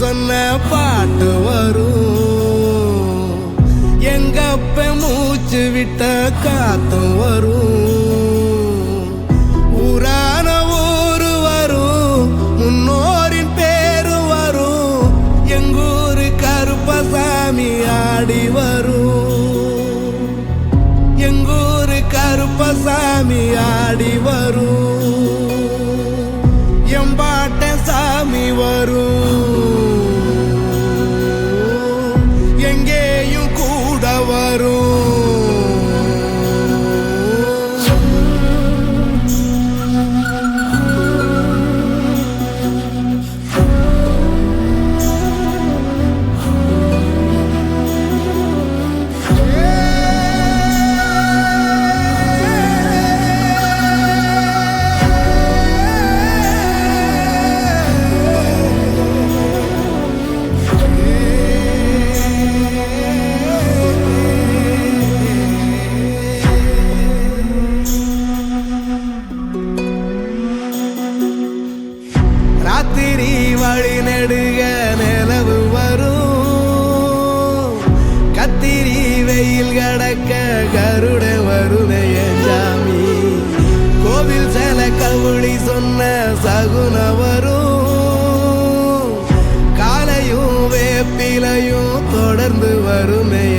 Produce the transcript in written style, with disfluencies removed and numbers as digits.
சொன்ன பாட்டு வரும், எங்கப்ப மூச்சு விட்ட காத்தும் வரும், ஊரான ஊரு வரும், முன்னோரின் பேரு வரும், எங்கூரு கருப்பசாமி ஆடி வரும், எங்கூரு கருப்பசாமி ஆடி வரும், எம்பாட்ட சாமி வரும், எங்கேயும் கூட வரும். ராத்திரி வழி நெடுக நிலவு வரும், கத்திரி வெயில் கடக்க கருட வருடைய சாமி, கோவில் சில கவுளி சொன்ன சகுன வரும், காலையும் வேப்பிலையும் தொடர்ந்து வருமைய